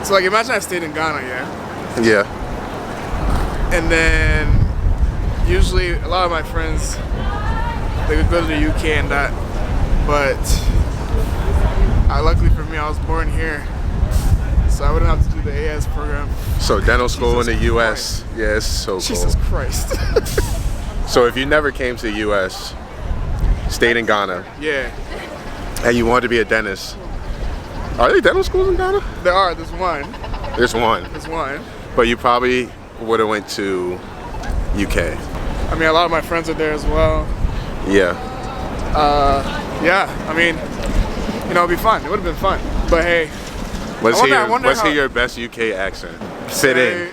So like imagine I stayed in Ghana, yeah? Yeah. And then usually a lot of my friends, they would go to the UK and that, but luckily for me I was born here, so I wouldn't have to do the AS program. So dental school Jesus in the US, Christ. yeah, it's so cool. Jesus Christ. So if you never came to the US, stayed in Ghana, Yeah, and you wanted to be a dentist, are there dental schools in Ghana? there's one. There's one. But you probably would have went to UK. I mean, a lot of my friends are there as well. Yeah. Yeah, I mean, you know, it'd be fun. It would have been fun. But hey, Let's how- hear your best UK accent. Fit in.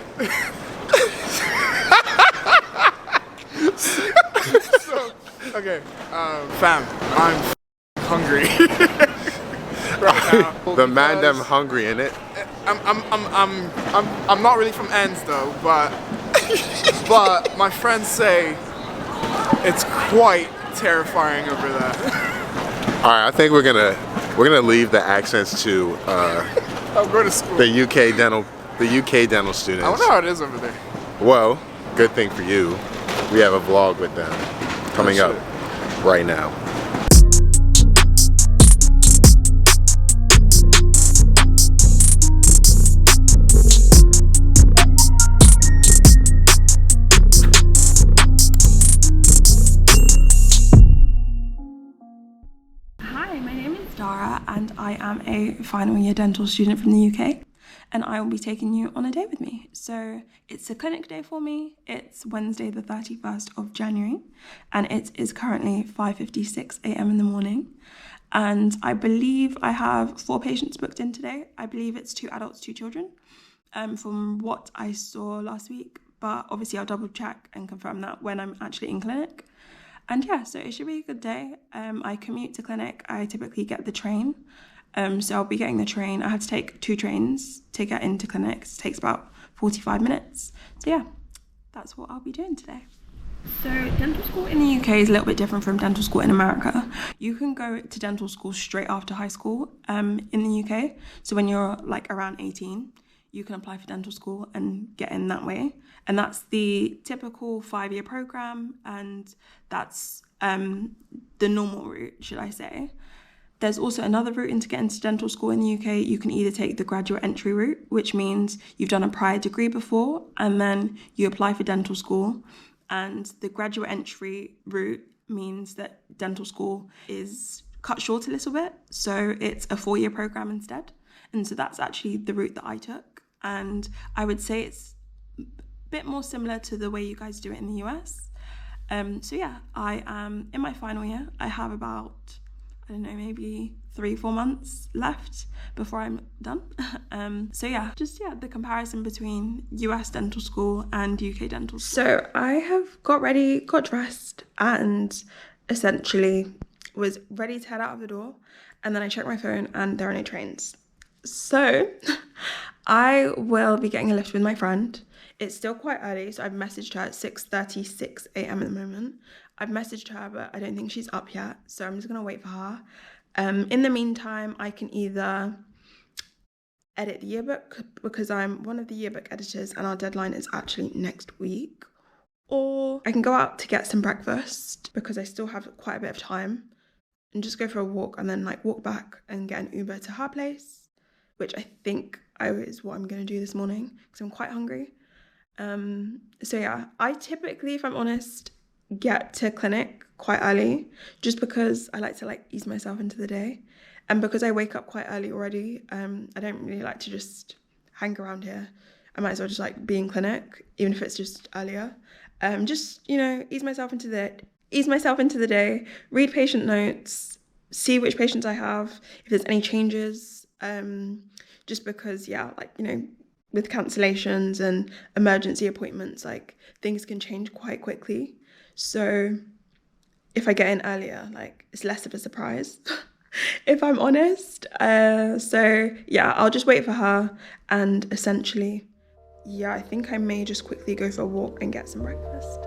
So, okay, fam, I'm hungry right now. The man them hungry, innit? I'm not really from ends though, but my friends say it's quite terrifying over there. All right, I think we're gonna leave the accents to I'll go to school. the UK dental students. I wonder how it is over there. Well, good thing for you, we have a vlog with them coming up right now. Hi, my name is Dara and I am a final year dental student from the UK, and I will be taking you on a day with me. So it's a clinic day for me. It's Wednesday the 31st of January and it is currently 5:56 a.m. in the morning, and I believe I have 4 patients booked in today. I believe it's 2 adults, 2 children, from what I saw last week, but obviously I'll double check and confirm that when I'm actually in clinic. And yeah, so it should be a good day. I commute to clinic. I typically get the train. So I'll be getting the train. I have to take 2 trains to get into clinic. It takes about 45 minutes. So yeah, that's what I'll be doing today. So dental school in the UK is a little bit different from dental school in America. You can go to dental school straight after high school in the UK. So when you're like around 18, you can apply for dental school and get in that way. And that's the typical 5-year program, and that's the normal route, should I say. There's also another route into get into dental school in the UK. You can either take the graduate entry route, which means you've done a prior degree before and then you apply for dental school. And the graduate entry route means that dental school is cut short a little bit. So it's a 4-year program instead. And so that's actually the route that I took. And I would say it's a bit more similar to the way you guys do it in the US. So yeah, I am in my final year. I have about, I don't know, maybe 3-4 months left before I'm done. So yeah, the comparison between US dental school and UK dental school. So I have got ready, got dressed, and essentially was ready to head out of the door. And then I checked my phone and there are no trains. So I will be getting a lift with my friend. It's still quite early, so I've messaged her at 6:36 a.m. at the moment. I've messaged her, but I don't think she's up yet, so I'm just gonna wait for her. In the meantime, I can either edit the yearbook because I'm one of the yearbook editors and our deadline is actually next week, or I can go out to get some breakfast because I still have quite a bit of time and just go for a walk and then like walk back and get an Uber to her place, which I think is what I'm going to do this morning because I'm quite hungry. So yeah, I typically, if I'm honest, get to clinic quite early just because I like to like ease myself into the day, and because I wake up quite early already, I don't really like to just hang around here. I might as well just like be in clinic even if it's just earlier. Just, you know, ease myself into the day, read patient notes, see which patients I have, if there's any changes, just because, yeah, like, you know, with cancellations and emergency appointments, like things can change quite quickly. So if I get in earlier, like it's less of a surprise, if I'm honest. So yeah, I'll just wait for her, and essentially, yeah, I think I may just quickly go for a walk and get some breakfast.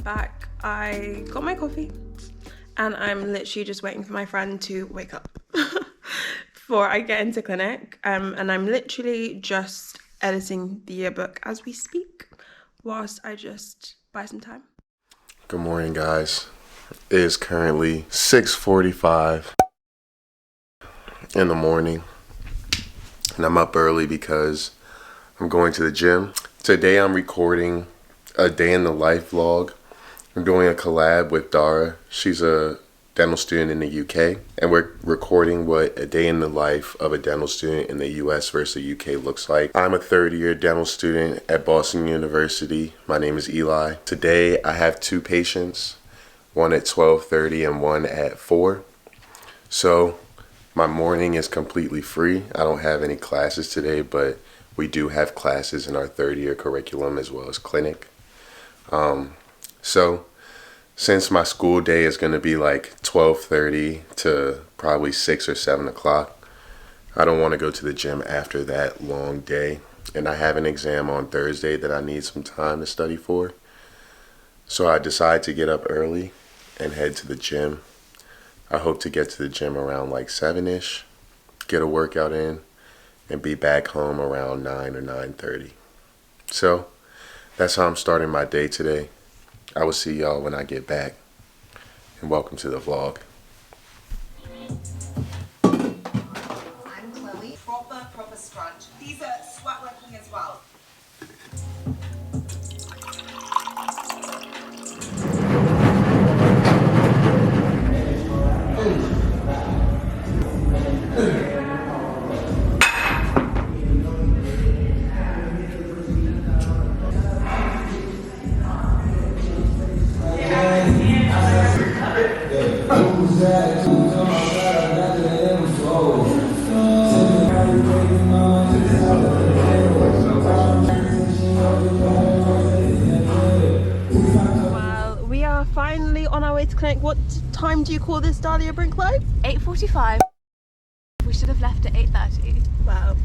back. I got my coffee and I'm literally just waiting for my friend to wake up before I get into clinic. And I'm literally just editing the yearbook as we speak whilst I just buy some time. Good morning, guys. It is currently 6:45 in the morning, and I'm up early because I'm going to the gym. Today I'm recording a day in the life vlog. I'm doing a collab with Dara. She's a dental student in the UK, and we're recording what a day in the life of a dental student in the US versus the UK looks like. I'm a third-year dental student at Boston University. My name is Eli. Today I have two patients, one at 12:30 and one at 4. So my morning is completely free. I don't have any classes today, but we do have classes in our third-year curriculum as well as clinic. So since my school day is going to be like 12:30 to probably 6 or 7 o'clock, I don't want to go to the gym after that long day. And I have an exam on Thursday that I need some time to study for. So I decided to get up early and head to the gym. I hope to get to the gym around like 7-ish, get a workout in, and be back home around 9 or 9:30. So that's how I'm starting my day today. I will see y'all when I get back, and welcome to the vlog. I'm Chloe. Proper scrunch. These are sweat working as well. Well, we are finally on our way to clinic. What time do you call this, Dahlia Brinklow? 8:45. We should have left at 8:30. Well,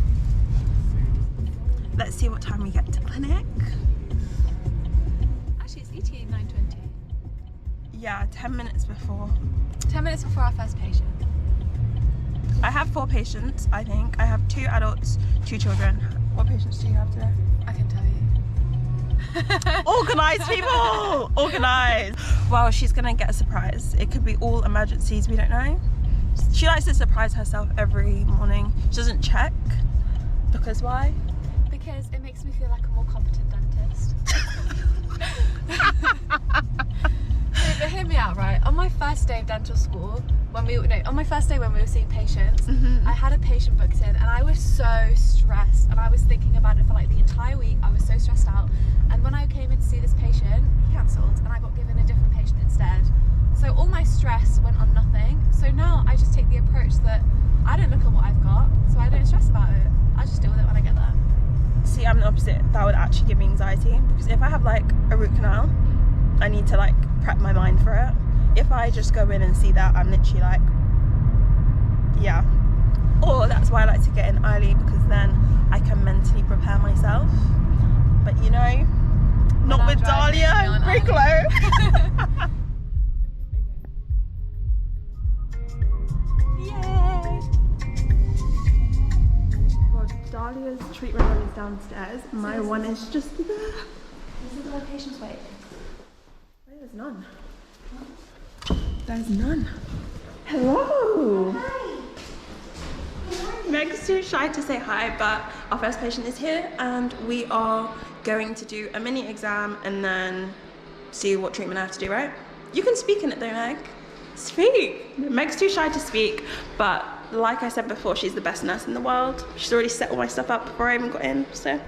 let's see what time we get to clinic. Actually, it's ETA 9:20. Yeah, 10 minutes before. 10 minutes before our first patient. I have 4 patients, I think. I have 2 adults, 2 children. What patients do you have today? I can tell you. Organised, people! Organised! Well, she's gonna get a surprise. It could be all emergencies, we don't know. She likes to surprise herself every morning. She doesn't check. Because why? Because it makes me feel like a more competent dentist. No, but hear me out, right? On my first day of dental school, on my first day when we were seeing patients, I had a patient booked in and I was so stressed and I was thinking about it for like the entire week. I was so stressed out, and when I came in to see this patient, he cancelled and I got given a different patient instead. So all my stress went on nothing. So now I just take the approach that I don't look at what I've got, so I don't stress about it. I just deal with it when I get there. See, I'm the opposite. That would actually give me anxiety, because if I have like a root canal, I need to like prep my mind for it. If I just go in and see that, I'm literally like, yeah. Or that's why I like to get in early, because then I can mentally prepare myself. But you know, not with Dahlia Brinklow. Yay! Well, Dahlia's treatment room is downstairs. My one is just there. This is where patients wait. There's none. There's none. Hello. Meg's too shy to say hi, but our first patient is here and we are going to do a mini exam and then see what treatment I have to do, right? You can speak in it though, Meg. Speak. Meg's too shy to speak, but like I said before, she's the best nurse in the world. She's already set all my stuff up before I even got in, so.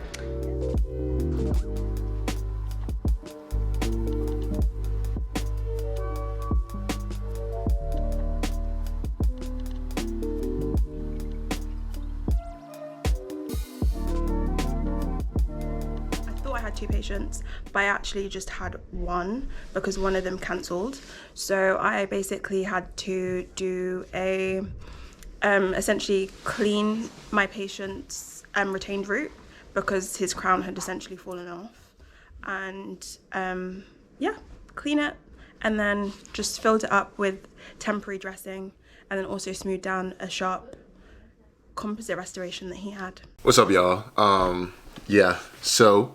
Two patients, but I actually just had one because one of them cancelled. So I basically had to do a essentially clean my patient's retained root because his crown had essentially fallen off, and yeah, clean it, and then just filled it up with temporary dressing, and then also smoothed down a sharp composite restoration that he had. What's up, y'all? Yeah, so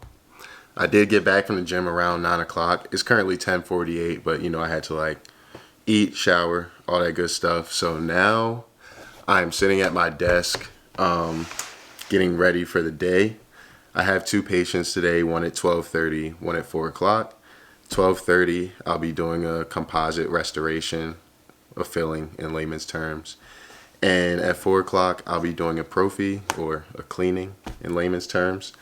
I did get back from the gym around 9 o'clock. It's currently 10:48, but you know, I had to like eat, shower, all that good stuff. So now I'm sitting at my desk, getting ready for the day. I have 2 patients today, one at 12:30, one at 4 o'clock. 12:30, I'll be doing a composite restoration, a filling in layman's terms. And at 4 o'clock, I'll be doing a prophy, or a cleaning in layman's terms.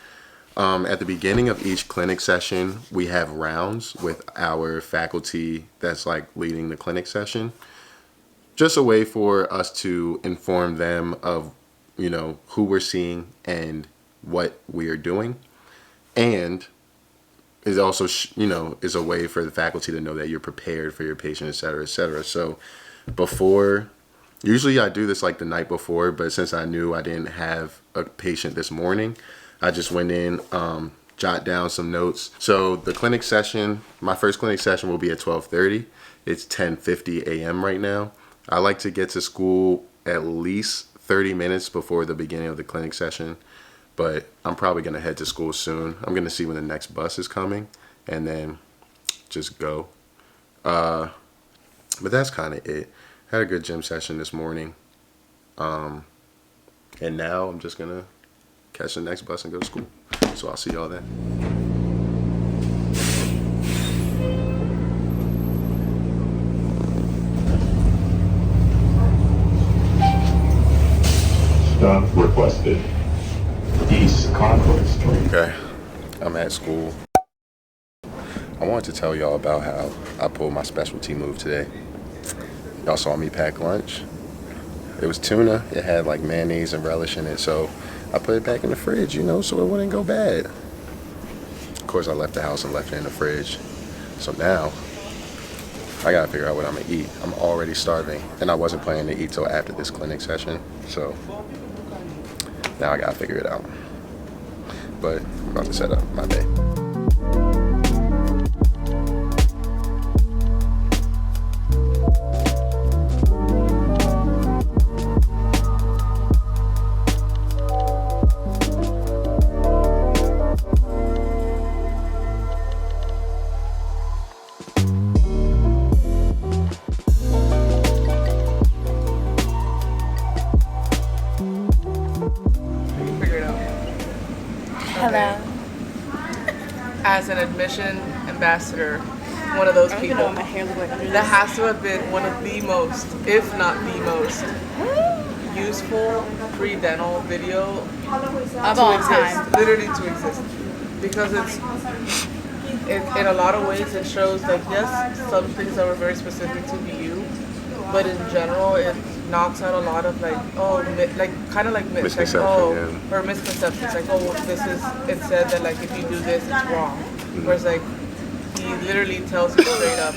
At the beginning of each clinic session, we have rounds with our faculty that's like leading the clinic session. Just a way for us to inform them of, you know, who we're seeing and what we are doing. And is also, you know, is a way for the faculty to know that you're prepared for your patient, et cetera, et cetera. So before, usually I do this like the night before, but since I knew I didn't have a patient this morning, I just went in, jot down some notes. So the clinic session, my first clinic session will be at 12:30. It's 10:50 a.m. right now. I like to get to school at least 30 minutes before the beginning of the clinic session, but I'm probably going to head to school soon. I'm going to see when the next bus is coming and then just go. But that's kind of it. Had a good gym session this morning. And now I'm just going to catch the next bus and go to school. So I'll see y'all then. Stop requested. East Concord Street. Okay, I'm at school. I wanted to tell y'all about how I pulled my specialty move today. Y'all saw me pack lunch. It was tuna. It had like mayonnaise and relish in it, so I put it back in the fridge, you know, so it wouldn't go bad. Of course, I left the house and left it in the fridge. So now, I gotta figure out what I'm gonna eat. I'm already starving, and I wasn't planning to eat till after this clinic session, so now I gotta figure it out. But I'm about to set up my day. Hello. As an admission ambassador, one of those people, My hair look like that has to have been one of the most, if not the most, useful pre-dental video of to all exist, time. literally to exist, because in a lot of ways it shows that yes, some things that were very specific to BU, but in general it knocks out a lot of like kind of like myths, like or misconceptions, like it said that like if you do this it's wrong, whereas like he literally tells you straight up,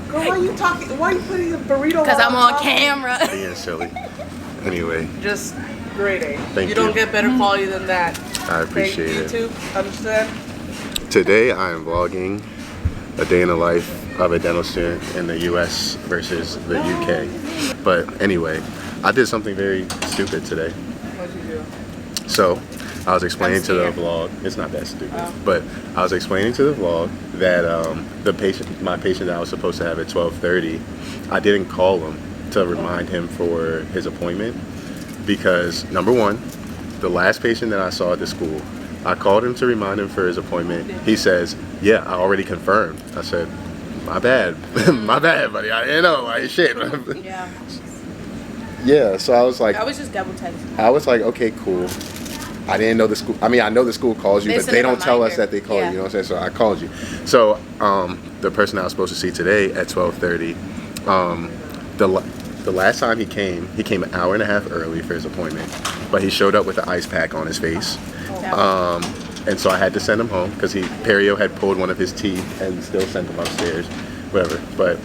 girl, why are you putting a burrito Because I'm on top? camera. Yeah, silly. Anyway, Just grade A. Thank you. Don't get better quality than that. I appreciate it. YouTube, understand? Today I am vlogging a day in the life of a dental student in the US versus the UK. But anyway, I did something very stupid today. What'd you do? So I was explaining to the vlog, it's not that stupid, but I was explaining to the vlog that my patient that I was supposed to have at 12:30, I didn't call him to remind him for his appointment because number one, the last patient that I saw at the school, I called him to remind him for his appointment. He says, yeah, I already confirmed. I said, my bad. My bad, buddy. I didn't know. Like, shit. Yeah. Yeah, so I was like, I was just double texting. I was like, okay, cool. I didn't know the school. I mean, I know the school calls you, They but send they a don't tell us reminder. that they call Yeah. you. You know what I'm saying? So I called you. So the person I was supposed to see today at 12:30, the last time he came an hour and a half early for his appointment, but he showed up with an ice pack on his face. And so I had to send him home because Perio had pulled one of his teeth and still sent him upstairs, whatever. But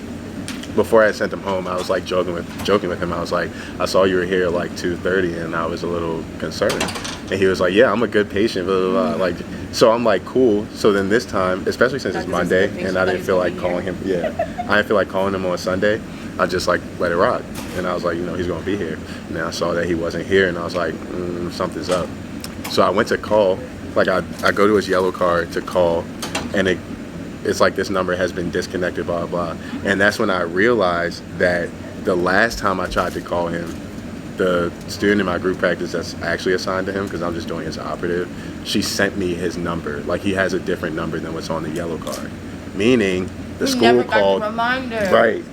before I sent him home, I was like joking with him. I was like, I saw you were here at like 2:30, and I was a little concerned. And he was like, yeah, I'm a good patient, blah, blah, blah. Like, so I'm like, cool. So then this time, especially since it's Monday, and I didn't feel like calling him. Yeah, I didn't feel like calling him on Sunday. I just like let it rock. And I was like, you know, he's gonna be here. And then I saw that he wasn't here, and I was like, something's up. So I went to call. Like I go to his yellow card to call, and it's like this number has been disconnected, blah, blah. And that's when I realized that the last time I tried to call him, the student in my group practice that's actually assigned to him, because I'm just doing his operative, she sent me his number. Like he has a different number than what's on the yellow card. Meaning the school called. Reminder. Right.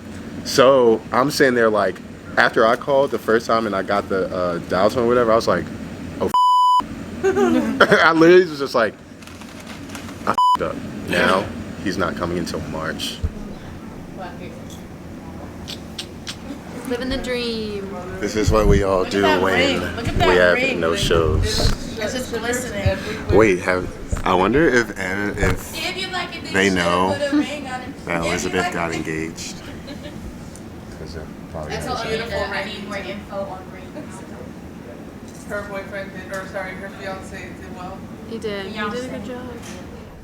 So I'm sitting there like, after I called the first time and I got the dial tone or whatever, I was like, oh, I literally was just like, I up. Now he's not coming until March. Living the dream. This is what we all do when we have no shows. It's just listening. Wait, I wonder if they know that Elizabeth got engaged. That's all beautiful. I need more info on rings. Her boyfriend did, or sorry, her fiance did well. He did. He did a good job.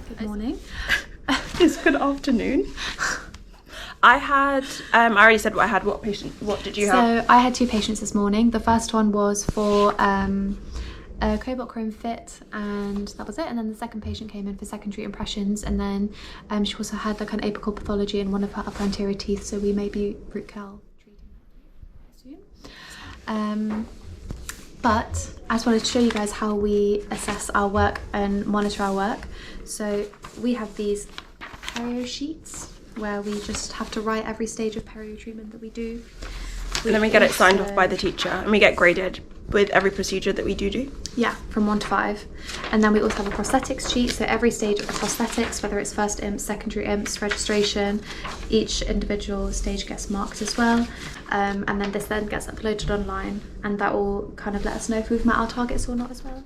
Good morning. It's good afternoon. I had, I already said what I had. What did you have? So I had 2 patients this morning. The first one was for a cobalt chrome fit, and that was it. And then the second patient came in for secondary impressions, and then she also had like an apical pathology in one of her upper anterior teeth, so we may be root canal treating that soon. But I just wanted to show you guys how we assess our work and monitor our work. So we have these perio sheets where we just have to write every stage of perio treatment that we do. And then we get it signed off by the teacher, and we get graded with every procedure that we do. Yeah, from 1 to 5. And then we also have a prosthetics sheet, so every stage of the prosthetics, whether it's first imps, secondary imps, registration, each individual stage gets marked as well. And then this then gets uploaded online, and that will kind of let us know if we've met our targets or not as well.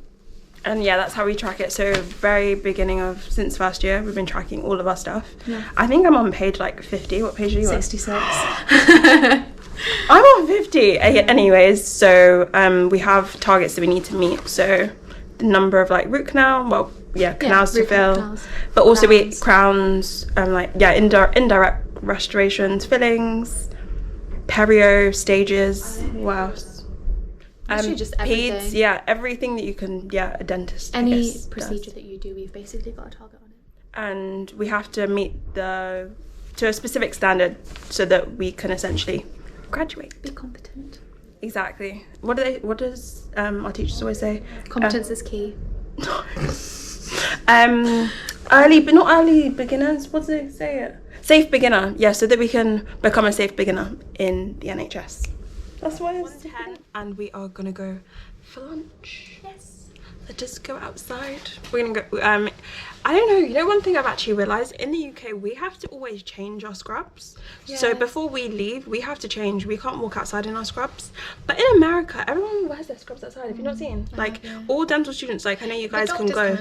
And yeah, that's how we track it. So very beginning of, since first year, we've been tracking all of our stuff. Yeah. I think I'm on page like 50. What page are you on? 66. I'm on 50 anyways. So we have targets that we need to meet. So the number of like root canal, canals to fill, canals, but also crowns. indirect restorations, fillings, perio stages. What else? Literally just everything. Peds, everything that you can, a dentist. Any procedure that you do, we've basically got a target on it. And we have to meet to a specific standard so that we can essentially graduate. Be competent. Exactly. What does our teachers always say? Competence is key. Early, but not early beginners. What do they say? Safe beginner. Yeah, so that we can become a safe beginner in the NHS. That's why it's 10, and we are gonna go for lunch. Yes. Let's just go outside. We're gonna go. I don't know. You know, one thing I've actually realised in the UK, we have to always change our scrubs. Yeah. So before we leave, we have to change. We can't walk outside in our scrubs. But in America, everyone wears their scrubs outside. Have you not seen? All dental students. Like I know you guys can go.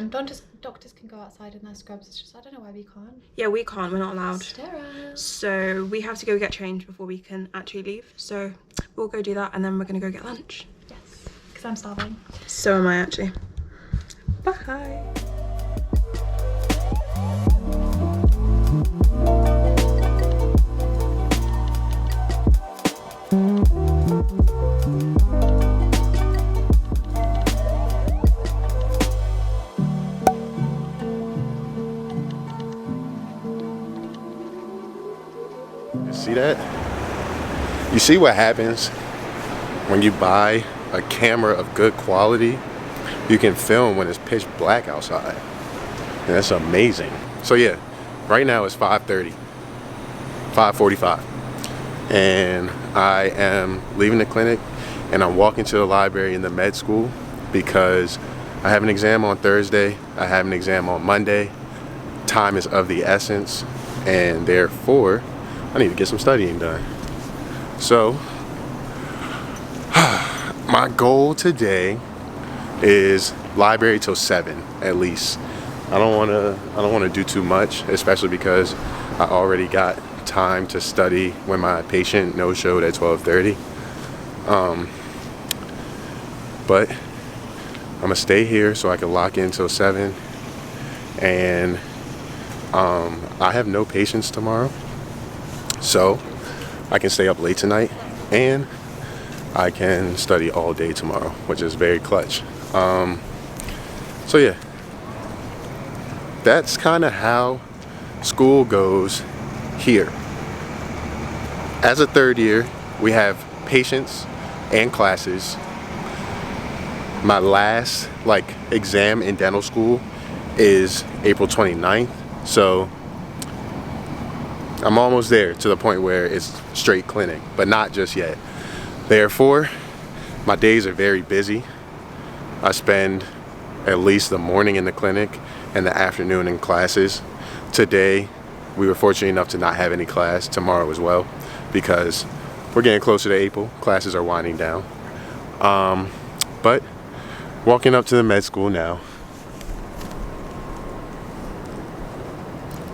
Doctors can go outside in their scrubs. It's just I don't know why we can't. Yeah, we can't. We're not allowed. Sterile. So we have to go get changed before we can actually leave. So we'll go do that, and then we're gonna go get lunch. Yes, because I'm starving. So am I actually. Bye. See that? You see what happens when you buy a camera of good quality? You can film when it's pitch black outside. And that's amazing. So yeah, right now it's 5:45. And I am leaving the clinic and I'm walking to the library in the med school because I have an exam on Thursday. I have an exam on Monday. Time is of the essence, and therefore I need to get some studying done. So my goal today is library till 7 at least. I don't want to do too much, especially because I already got time to study when my patient no-showed at 12:30. But I'm gonna stay here so I can lock in till 7. And I have no patients tomorrow, so I can stay up late tonight and I can study all day tomorrow, which is very clutch. So yeah, that's kind of how school goes here. As a third year, we have patients and classes. My last exam in dental school is April 29th, so I'm almost there to the point where it's straight clinic, but not just yet. Therefore, my days are very busy. I spend at least the morning in the clinic and the afternoon in classes. Today, we were fortunate enough to not have any class. Tomorrow as well, because we're getting closer to April. Classes are winding down. But walking up to the med school now.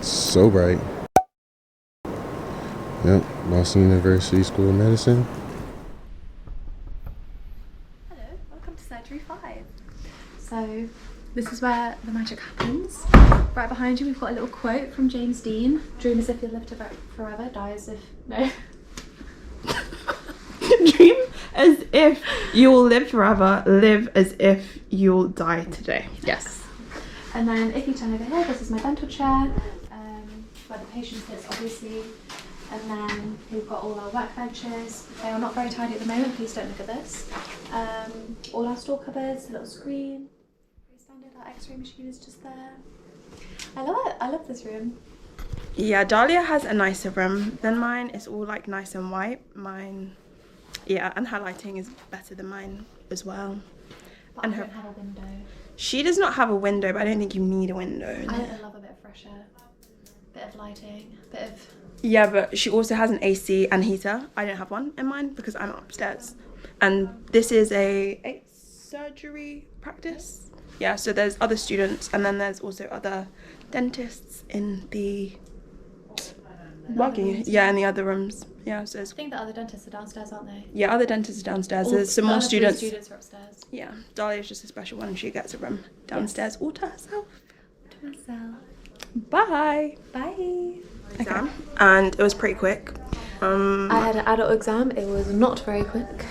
So bright. Yep, Boston University School of Medicine. Hello, welcome to Surgery 5. So, this is where the magic happens. Right behind you, we've got a little quote from James Dean. Dream as if you'll live forever, die as if... No. Dream as if you'll live forever, live as if you'll die today. Yes. And then if you turn over here, this is my dental chair, where the patient sits, obviously. And then we've got all our workbenches. They are not very tidy at the moment, please don't look at this. All our store cupboards, a little screen. Very standard, our x-ray machine is just there. I love it, I love this room. Yeah, Dahlia has a nicer room than mine. It's all nice and white. Mine, yeah, and her lighting is better than mine as well. But and I don't have a window. She does not have a window, but I don't think you need a window. I love a bit of fresh air, bit of lighting, bit of... Yeah, but she also has an AC and heater. I don't have one in mine because I'm upstairs. And this is a surgery practice. Yeah, so there's other students and then there's also other dentists in the... in the other rooms. Yeah, so I think the other dentists are downstairs, aren't they? Yeah, other dentists are downstairs. There's some more students. Students are upstairs. Yeah, Dahlia's just a special one and she gets a room downstairs all to herself. To myself. Bye. Bye. Okay. And it was pretty quick. I had an adult exam. It was not very quick.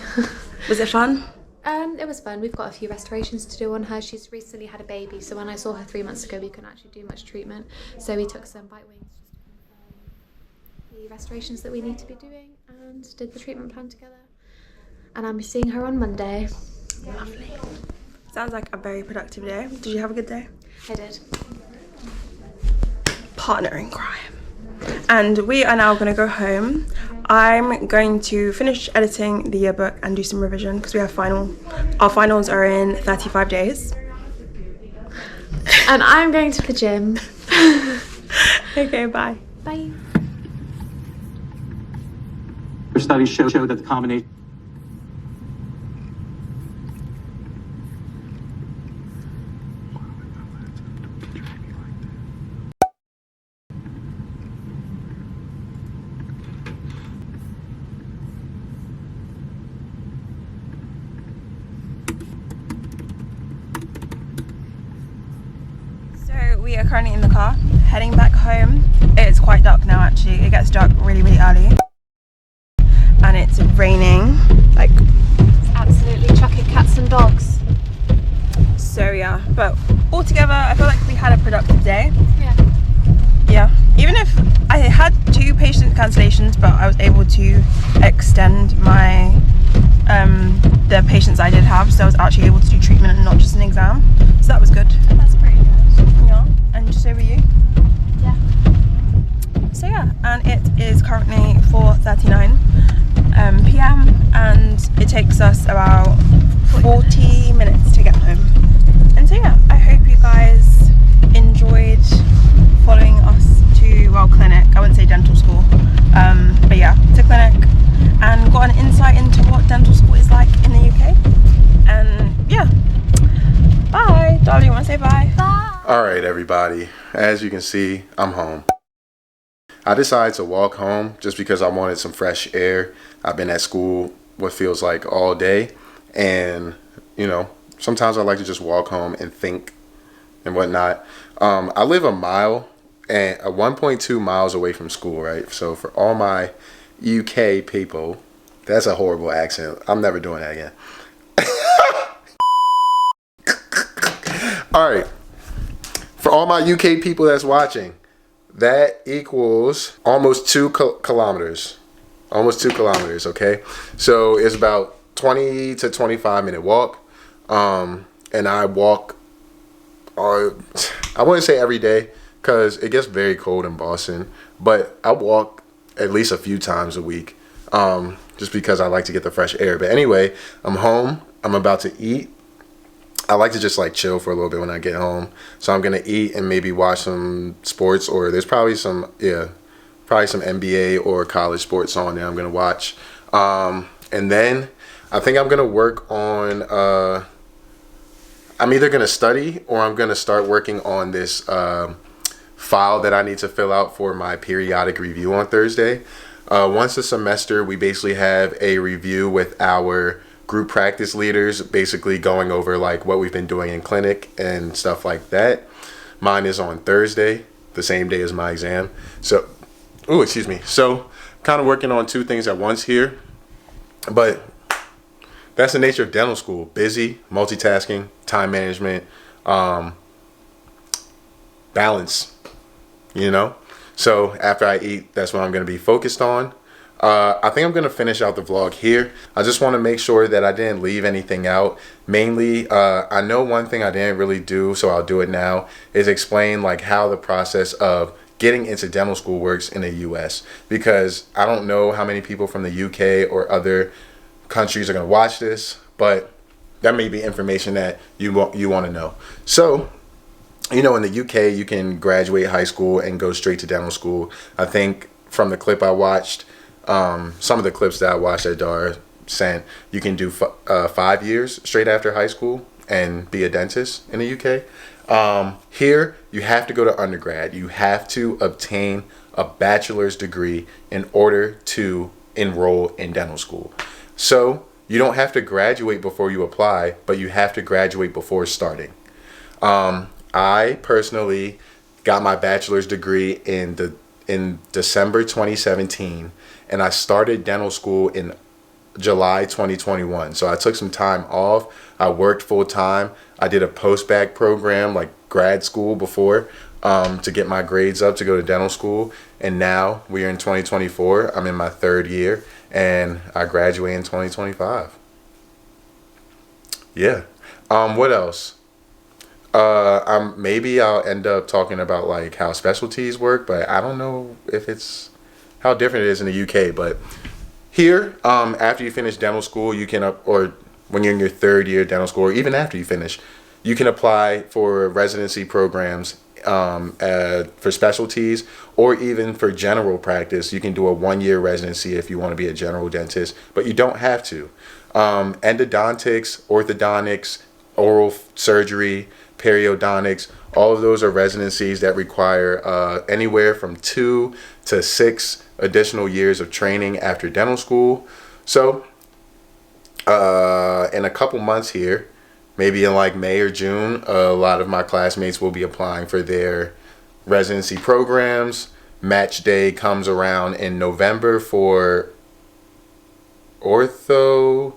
Was it fun? It was fun. We've got a few restorations to do on her. She's recently had a baby, so when I saw her 3 months ago, we couldn't actually do much treatment. So we took some bite wings just to confirm the restorations that we need to be doing and did the treatment plan together. And I'm seeing her on Monday. Lovely. Sounds like a very productive day. Did you have a good day? I did. Partner in crime. And we are now going to go home. I'm going to finish editing the yearbook and do some revision because we have our finals are in 35 days. And I'm going to the gym. Okay, bye. Bye. Studies show that the combination We are currently in the car, heading back home. It's quite dark now actually. It gets dark really, really early. And it's raining, It's absolutely chucking cats and dogs. So yeah, but altogether I feel like we had a productive day. Yeah. Yeah, even if I had 2 patient cancellations, but I was able to extend my the patients I did have, so I was actually able to do treatment and not just an exam. So that was good. That's pretty good. Yeah, and so were you? Yeah. So yeah, and it is currently 4:39 p.m. and it takes us about 40 minutes to get home. And so yeah, I hope you guys enjoyed following us to, well, clinic. I wouldn't say dental school, but yeah, to clinic, and got an insight into what dental school is like in the UK. And yeah, bye. Darling, you want to say bye? Bye. All right, everybody. As you can see, I'm home. I decided to walk home just because I wanted some fresh air. I've been at school what feels like all day, and you know, sometimes I like to just walk home and think and whatnot. I live a mile and 1.2 miles away from school, right? So for all my UK people, that's a horrible accent. I'm never doing that again. All right. For all my UK people that's watching, that equals almost 2 kilometers. Almost 2 kilometers, okay? So it's about 20 to 25-minute walk. And I walk, I wouldn't say every day because it gets very cold in Boston, but I walk at least a few times a week just because I like to get the fresh air. But anyway, I'm home. I'm about to eat. I like to just like chill for a little bit when I get home. So I'm going to eat and maybe watch some sports, or there's probably some NBA or college sports on there I'm going to watch. And then I think I'm going to work on, I'm either going to study or I'm going to start working on this file that I need to fill out for my periodic review on Thursday. Once a semester, we basically have a review with our group practice leaders, basically going over like what we've been doing in clinic and stuff like that. Mine is on Thursday, the same day as my exam. So, So, kind of working on 2 things at once here. But that's the nature of dental school. Busy, multitasking, time management, balance, you know? So after I eat, that's what I'm going to be focused on. I think I'm going to finish out the vlog here. I just want to make sure that I didn't leave anything out. Mainly, I know one thing I didn't really do, so I'll do it now, is explain like how the process of getting into dental school works in the US. Because I don't know how many people from the UK or other countries are going to watch this, but that may be information that you want to know. So, you know, in the UK, you can graduate high school and go straight to dental school. I think from the clip I watched, some of the clips that I watched that Dara sent, you can do 5 years straight after high school and be a dentist in the UK. Here, you have to go to undergrad. You have to obtain a bachelor's degree in order to enroll in dental school. So you don't have to graduate before you apply, but you have to graduate before starting. I personally got my bachelor's degree in December 2017, and I started dental school in July 2021. So I took some time off. I worked full time. I did a post-bacc program, like grad school before, to get my grades up to go to dental school. And now we are in 2024. I'm in my 3rd year, and I graduate in 2025. Yeah. What else? Maybe I'll end up talking about like how specialties work, but I don't know if it's how different it is in the UK. But here, after you finish dental school, you can or when you're in your 3rd year of dental school, or even after you finish, you can apply for residency programs for specialties, or even for general practice. You can do a 1-year residency if you want to be a general dentist, but you don't have to. Endodontics, orthodontics, oral surgery, periodontics, all of those are residencies that require anywhere from 2 to 6 additional years of training after dental school. So in a couple months here, maybe in like May or June, a lot of my classmates will be applying for their residency programs. Match day comes around in November for ortho.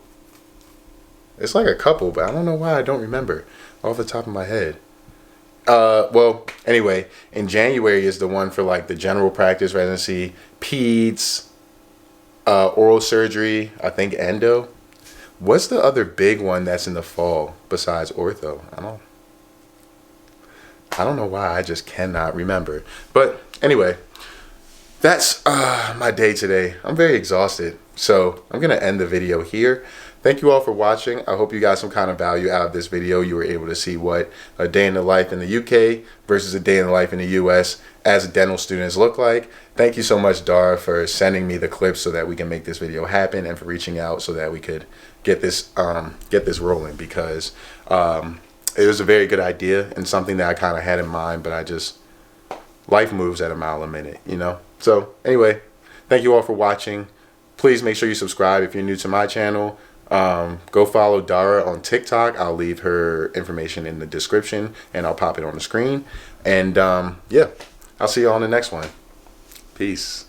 It's like a couple, but I don't know why I don't remember off the top of my head. Well, anyway, in January is the one for like the general practice residency, peds, oral surgery, I think endo. What's the other big one that's in the fall besides ortho? I don't know why, I just cannot remember. But anyway, that's my day today. I'm very exhausted, so I'm gonna end the video here. Thank you all for watching. I hope you got some kind of value out of this video. You were able to see what a day in the life in the UK versus a day in the life in the US as dental students look like. Thank you so much, Dara, for sending me the clips so that we can make this video happen, and for reaching out so that we could get this rolling, because it was a very good idea and something that I kind of had in mind, but I just life moves at a mile a minute, you know? So anyway, thank you all for watching. Please make sure you subscribe if you're new to my channel. Go follow Dara on TikTok. I'll leave her information in the description and I'll pop it on the screen. And yeah, I'll see you on the next one. Peace.